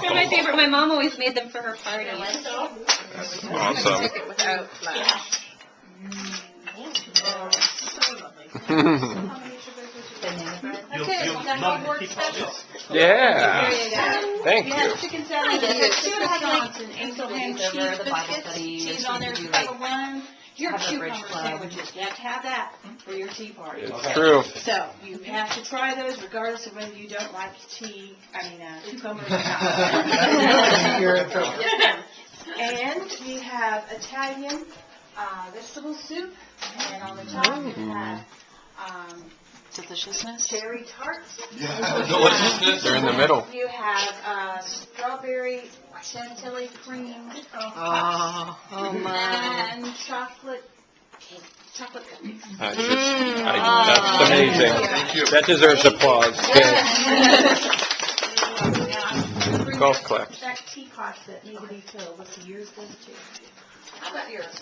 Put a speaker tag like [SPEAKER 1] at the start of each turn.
[SPEAKER 1] They're my favorite. My mom always made them for her party.
[SPEAKER 2] Awesome.
[SPEAKER 3] Take it without flash.
[SPEAKER 1] Okay,
[SPEAKER 4] You'll
[SPEAKER 1] is that
[SPEAKER 4] love
[SPEAKER 1] how it
[SPEAKER 4] to
[SPEAKER 1] works?
[SPEAKER 4] keep all this.
[SPEAKER 2] Yeah.
[SPEAKER 1] There you go.
[SPEAKER 2] Thank
[SPEAKER 1] We have
[SPEAKER 2] you.
[SPEAKER 1] chicken salad,
[SPEAKER 3] We
[SPEAKER 1] we
[SPEAKER 3] did.
[SPEAKER 1] have two croissants and
[SPEAKER 3] Angel
[SPEAKER 1] angel ham
[SPEAKER 3] Baby's
[SPEAKER 1] cheese
[SPEAKER 3] over the Bible
[SPEAKER 1] biscuits,
[SPEAKER 3] study.
[SPEAKER 1] cheese
[SPEAKER 3] This
[SPEAKER 1] on
[SPEAKER 3] week
[SPEAKER 1] there,
[SPEAKER 3] we do,
[SPEAKER 1] type
[SPEAKER 3] like,
[SPEAKER 1] of one. Your
[SPEAKER 3] have a bridge
[SPEAKER 1] cucumber
[SPEAKER 3] club.
[SPEAKER 1] sandwiches, you have to have that for your tea party.
[SPEAKER 2] It's true.
[SPEAKER 1] So, you have to try those regardless of whether you don't like cucumbers or not. And we have Italian vegetable soup, and on the top we have
[SPEAKER 3] Deliciousness.
[SPEAKER 1] cherry tarts.
[SPEAKER 2] They're in the middle.
[SPEAKER 1] You have strawberry chantilly cream
[SPEAKER 3] Oh my.
[SPEAKER 1] and chocolate cookies.
[SPEAKER 2] That's amazing. That deserves applause. Good. Golf claps.
[SPEAKER 1] That teapots that need to be filled, what's yours goes to?
[SPEAKER 3] How about yours?